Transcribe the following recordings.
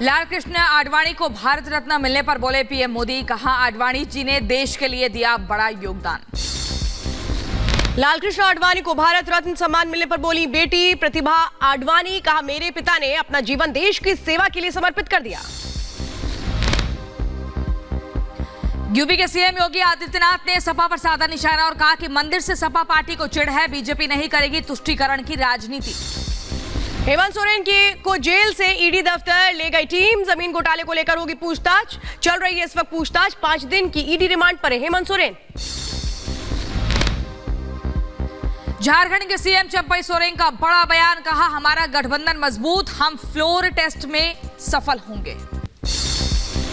लालकृष्ण आडवाणी को भारत रत्न मिलने पर बोले पीएम मोदी, कहा आडवाणी जी ने देश के लिए दिया बड़ा योगदान। लालकृष्ण आडवाणी को भारत रत्न सम्मान मिलने पर बोली बेटी प्रतिभा आडवाणी, कहा मेरे पिता ने अपना जीवन देश की सेवा के लिए समर्पित कर दिया। यूपी के सीएम योगी आदित्यनाथ ने सपा पर साधा निशाना और कहा कि मंदिर से सपा पार्टी को चिढ़ है, बीजेपी नहीं करेगी तुष्टीकरण की राजनीति। हेमंत सोरेन को जेल से ईडी दफ्तर ले गई टीम, जमीन घोटाले को लेकर होगी पूछताछ, चल रही है इस वक्त पूछताछ। 5 दिन की ईडी रिमांड पर है हेमंत सोरेन। झारखंड के सीएम चंपई सोरेन का बड़ा बयान, कहा हमारा गठबंधन मजबूत, हम फ्लोर टेस्ट में सफल होंगे।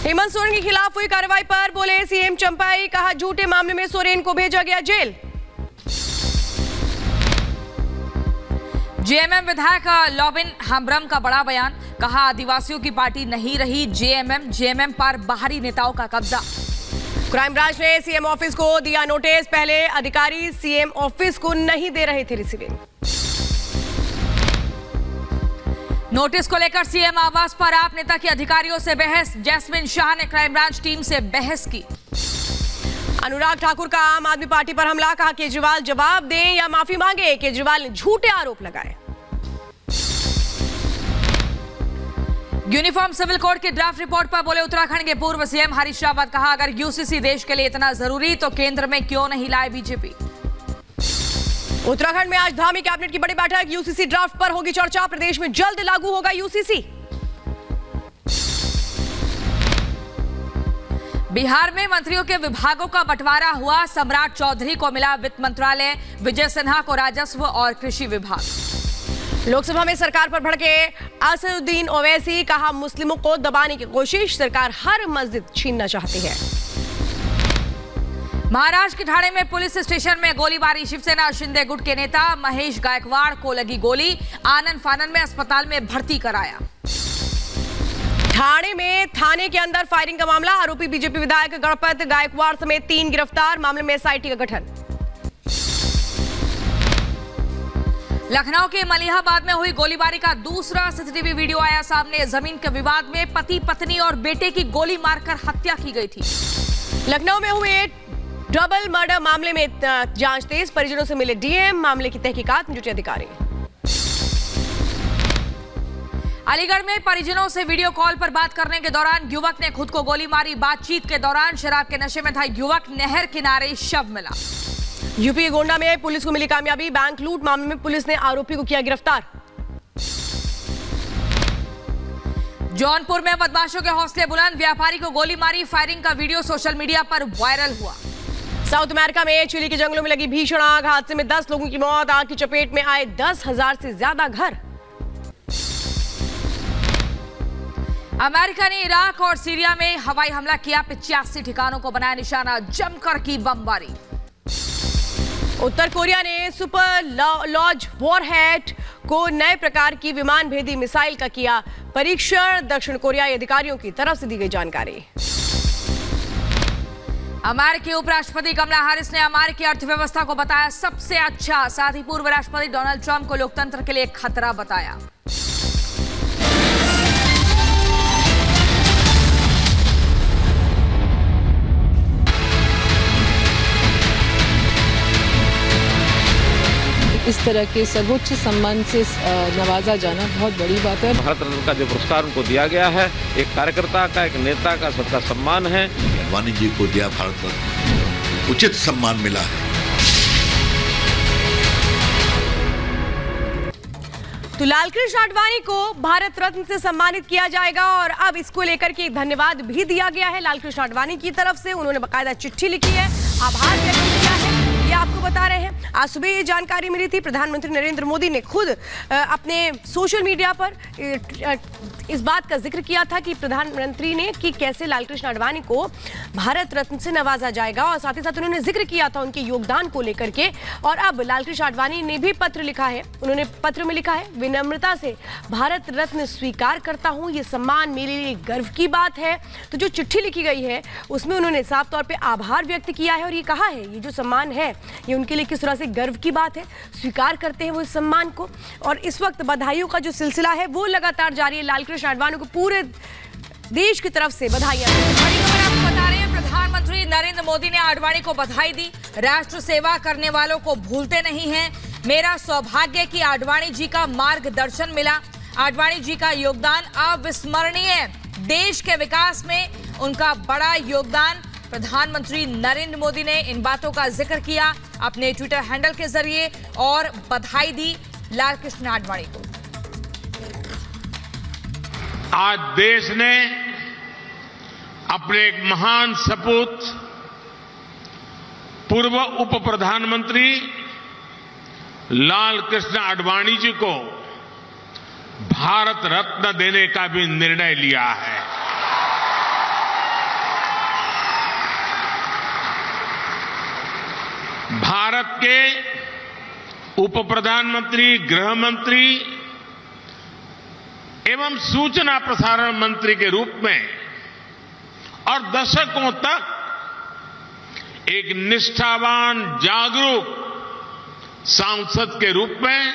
हेमंत सोरेन के खिलाफ हुई कार्रवाई पर बोले सीएम चंपई, कहा झूठे मामले में सोरेन को भेजा गया जेल। जेएमएम विधायक लॉबिन हम्ब्रम का बड़ा बयान, कहा आदिवासियों की पार्टी नहीं रही जेएमएम पर बाहरी नेताओं का कब्जा। क्राइम ब्रांच ने सीएम ऑफिस को दिया नोटिस, पहले अधिकारी सीएम ऑफिस को नहीं दे रहे थे रिसीविंग। नोटिस को लेकर सीएम आवास पर आप नेता की अधिकारियों से बहस, जैस्मिन शाह ने क्राइम ब्रांच टीम से बहस की। अनुराग ठाकुर का आम आदमी पार्टी पर हमला, कहा केजरीवाल जवाब दें या माफी मांगे, केजरीवाल ने झूठे आरोप लगाए। यूनिफॉर्म सिविल कोड के ड्राफ्ट रिपोर्ट पर बोले उत्तराखंड के पूर्व सीएम हरीश रावत, कहा अगर यूसीसी देश के लिए इतना जरूरी तो केंद्र में क्यों नहीं लाए बीजेपी। उत्तराखंड में आज धामी कैबिनेट की बड़ी बैठक, यूसीसी ड्राफ्ट पर होगी चर्चा, प्रदेश में जल्द लागू होगा यूसीसी। बिहार में मंत्रियों के विभागों का बंटवारा हुआ, सम्राट चौधरी को मिला वित्त मंत्रालय, विजय सिन्हा को राजस्व और कृषि विभाग। लोकसभा में सरकार पर भड़के असदुद्दीन ओवैसी, कहा मुस्लिमों को दबाने की कोशिश, सरकार हर मस्जिद छीनना चाहती है। महाराष्ट्र के ठाणे में पुलिस स्टेशन में गोलीबारी, शिवसेना शिंदे गुट के नेता महेश गायकवाड़ को लगी गोली, आनन फानन में अस्पताल में भर्ती कराया। ठाणे में थाने के अंदर फायरिंग का मामला, आरोपी बीजेपी विधायक गणपत गायकवाड़ समेत 3 गिरफ्तार, मामले में एसआईटी का गठन। लखनऊ के मलिहाबाद में हुई गोलीबारी का दूसरा सीसीटीवी वीडियो आया सामने, जमीन के विवाद में पति पत्नी और बेटे की गोली मारकर हत्या की गई थी। लखनऊ में हुए डबल मर्डर मामले में जांच तेज, परिजनों से मिले डीएम, मामले की तहकीकात में जुटे अधिकारी। अलीगढ़ में परिजनों से वीडियो कॉल पर बात करने के दौरान युवक ने खुद को गोली मारी, बातचीत के दौरान शराब के नशे में था युवक, नहर किनारे शव मिला। यूपी के गोंडा में पुलिस को मिली कामयाबी, बैंक लूट मामले में पुलिस ने आरोपी को किया गिरफ्तार। जौनपुर में बदमाशों के हौसले बुलंद, व्यापारी को गोली मारी, फायरिंग का वीडियो सोशल मीडिया पर वायरल हुआ। साउथ अमेरिका में चिली के जंगलों में लगी भीषण आग, हादसे में 10 लोगों की मौत, आग की चपेट में आए 10,000 से ज्यादा घर। अमेरिका ने इराक और सीरिया में हवाई हमला किया, 85 ठिकानों को बनाया निशाना, जमकर की बमबारी। उत्तर कोरिया ने सुपर लॉन्च वॉरहेड को नए प्रकार की विमान भेदी मिसाइल का किया परीक्षण, दक्षिण कोरियाई अधिकारियों की तरफ से दी गई जानकारी। अमेरिकी उपराष्ट्रपति कमला हैरिस ने अमेरिकी अर्थव्यवस्था को बताया सबसे अच्छा, साथ ही पूर्व राष्ट्रपति डोनाल्ड ट्रंप को लोकतंत्र के लिए खतरा बताया। इस तरह के सर्वोच्च सम्मान से नवाजा जाना बहुत बड़ी बात है। भारत रत्न का जो पुरस्कार उनको दिया गया है, एक कार्यकर्ता का, एक नेता का सबका सम्मान है। आडवाणी जी को दिया भारत रत्न, उचित सम्मान मिला है। तो लालकृष्ण आडवाणी को भारत रत्न से सम्मानित किया जाएगा और अब इसको लेकर के धन्यवाद भी दिया गया है लालकृष्ण आडवाणी की तरफ से। उन्होंने बाकायदा चिट्ठी लिखी है, आभार व्यक्त किया है, ये आपको बता रहे हैं। आज सुबह ये जानकारी मिली थी, प्रधानमंत्री नरेंद्र मोदी ने खुद अपने सोशल मीडिया पर इस बात का जिक्र किया था कि प्रधानमंत्री ने कि कैसे लालकृष्ण आडवाणी को भारत रत्न से नवाजा जाएगा, और साथ ही साथ उन्होंने जिक्र किया था उनके योगदान को लेकर के। और अब लालकृष्ण आडवाणी ने भी पत्र लिखा है, उन्होंने पत्र में लिखा है, विनम्रता से भारत रत्न स्वीकार करता हूं, ये सम्मान मेरे लिए गर्व की बात है। तो जो चिट्ठी लिखी गई है उसमें उन्होंने साफ तौर पे आभार व्यक्त किया है और ये कहा है ये जो सम्मान है ये ये उनके लिए किस तरह से गर्व की बात है, स्वीकार करते हैं वो इस सम्मान को। और इस वक्त बधाइयों का जो सिलसिला है वो लगातार जारी है। लालकृष्ण आडवाणी को पूरे देश की तरफ से बधाइयां। बड़ी खबर आपको बता रहे हैं, प्रधानमंत्री नरेंद्र मोदी ने आडवाणी को बधाई दी। राष्ट्र सेवा करने वालों को भूलते नहीं हैं। मेरा सौभाग्य कि आडवाणी जी का मार्गदर्शन मिला। आडवाणी जी का योगदान अविस्मरणीय है। देश के विकास में उनका बड़ा योगदान। प्रधानमंत्री नरेंद्र मोदी ने इन बातों का जिक्र किया अपने ट्विटर हैंडल के जरिए और बधाई दी लालकृष्ण आडवाणी को। आज देश ने अपने एक महान सपूत पूर्व उप प्रधानमंत्री लालकृष्ण आडवाणी जी को भारत रत्न देने का भी निर्णय लिया है। भारत के उप प्रधानमंत्री, गृह मंत्री एवं सूचना प्रसारण मंत्री के रूप में और दशकों तक एक निष्ठावान, जागरूक सांसद के रूप में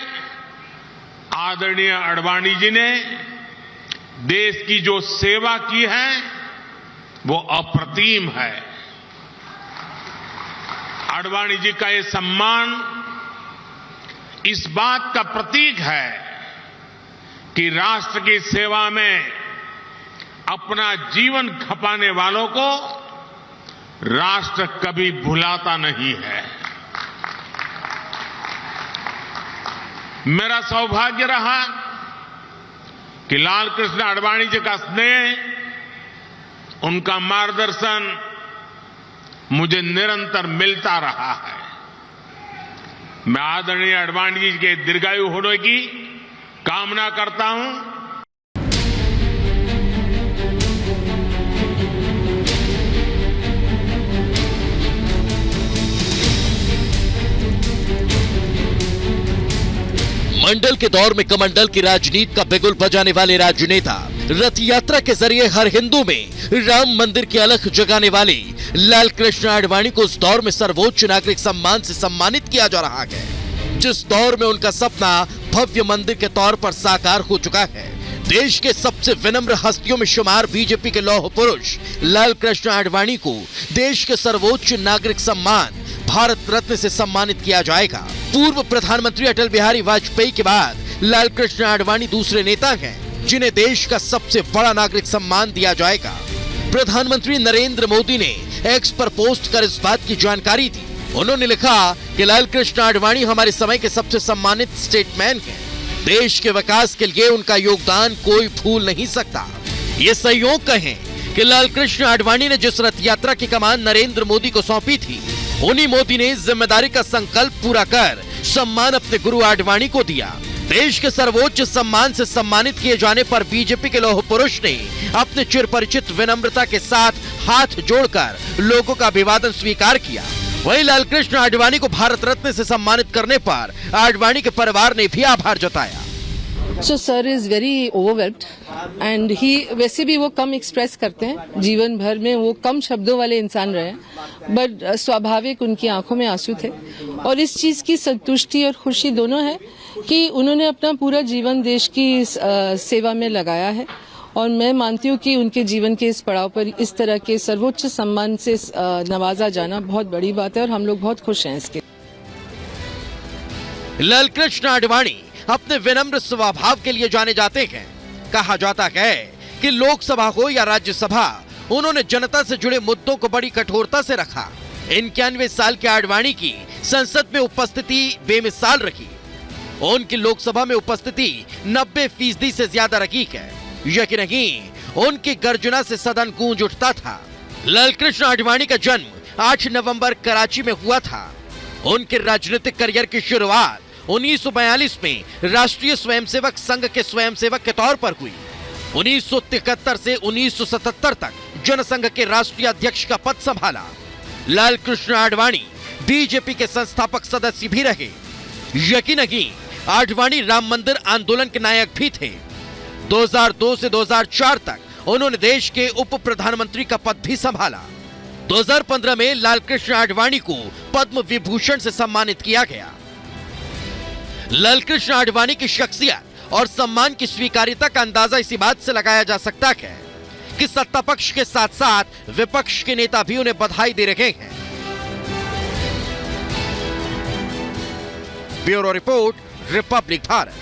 आदरणीय आडवाणी जी ने देश की जो सेवा की है वो अप्रतिम है। आडवाणी जी का ये सम्मान इस बात का प्रतीक है कि राष्ट्र की सेवा में अपना जीवन खपाने वालों को राष्ट्र कभी भुलाता नहीं है। मेरा सौभाग्य रहा कि लालकृष्ण आडवाणी जी का स्नेह, उनका मार्गदर्शन मुझे निरंतर मिलता रहा है। मैं आदरणीय आडवाणी जी के दीर्घायु होने की कामना करता हूं। मंडल के दौर में कमंडल की राजनीति का बिगुल बजाने वाले राजनेता, रथ यात्रा के जरिए हर हिंदू में राम मंदिर की अलख जगाने वाले लालकृष्ण आडवाणी को उस दौर में सर्वोच्च नागरिक सम्मान से सम्मानित किया जा रहा है जिस दौर में उनका सपना भव्य मंदिर के तौर पर साकार हो चुका है। देश के सबसे विनम्र हस्तियों में शुमार बीजेपी के लौह पुरुष लालकृष्ण आडवाणी को देश के सर्वोच्च नागरिक सम्मान भारत रत्न से सम्मानित किया जाएगा। पूर्व प्रधानमंत्री अटल बिहारी वाजपेयी के बाद लालकृष्ण आडवाणी दूसरे नेता हैं जिन्हें देश का सबसे बड़ा नागरिक सम्मान दिया जाएगा। प्रधानमंत्री नरेंद्र मोदी ने एक्स पर पोस्ट कर इस बात की जानकारी दी। उन्होंने लिखा कि लालकृष्ण आडवाणी हमारे समय के सबसे सम्मानित स्टेटमैन हैं। देश के विकास के लिए उनका योगदान कोई भूल नहीं सकता। ये संयोग कहें कि लालकृष्ण आडवाणी ने जिस रथ यात्रा की कमान नरेंद्र मोदी को सौंपी थी, उन्हीं मोदी ने जिम्मेदारी का संकल्प पूरा कर सम्मान अपने गुरु आडवाणी को दिया। देश के सर्वोच्च सम्मान से सम्मानित किए जाने पर बीजेपी के लौह पुरुष ने अपने चिरपरिचित विनम्रता के साथ हाथ जोड़कर लोगों का अभिवादन स्वीकार किया। वहीं लालकृष्ण आडवाणी को भारत रत्न से सम्मानित करने पर आडवाणी के परिवार ने भी आभार जताया। So sir is very overwhelmed and he वैसे भी वो कम एक्सप्रेस करते हैं, जीवन भर में वो कम शब्दों वाले इंसान रहे हैं, बट स्वाभाविक उनकी आंखों में आंसू थे और इस चीज की संतुष्टि और खुशी दोनों है कि उन्होंने अपना पूरा जीवन देश की सेवा में लगाया है और मैं मानती हूँ कि उनके जीवन के इस पड़ाव पर इस तरह के सर्वोच्च सम्मान से नवाजा जाना बहुत बड़ी बात है और हम लोग बहुत खुश हैं इसके। लालकृष्ण आडवाणी अपने विनम्र स्वभाव के लिए जाने जाते हैं। कहा जाता है कि लोकसभा हो या राज्यसभा, उन्होंने जनता से जुड़े मुद्दों को बड़ी कठोरता से रखा। 91 साल के आडवाणी की संसद में उपस्थिति बेमिसाल रही। उनकी लोकसभा में उपस्थिति 90% से ज्यादा रही है। यकीन नहीं, उनकी गर्जना से सदन गूंज उठता था। लालकृष्ण आडवाणी का जन्म 8 नवंबर कराची में हुआ था। उनके राजनीतिक करियर की शुरुआत 1942 में राष्ट्रीय स्वयंसेवक संघ के स्वयंसेवक के तौर पर हुई। 1973 से 1977 तक जनसंघ के राष्ट्रीय अध्यक्ष का पद संभाला। लालकृष्ण आडवाणी बीजेपी के संस्थापक सदस्य भी रहे। यकीन नहीं, आडवाणी राम मंदिर आंदोलन के नायक भी थे। 2002 से 2004 तक उन्होंने देश के उप प्रधानमंत्री का पद भी संभाला। 2015 में लालकृष्ण आडवाणी को पद्म विभूषण से सम्मानित किया गया। लालकृष्ण आडवाणी की शख्सियत और सम्मान की स्वीकार्यता का अंदाजा इसी बात से लगाया जा सकता है कि सत्ता पक्ष के साथ साथ विपक्ष के नेता भी उन्हें बधाई दे रहे हैं। Bureau report, Republic Bharat.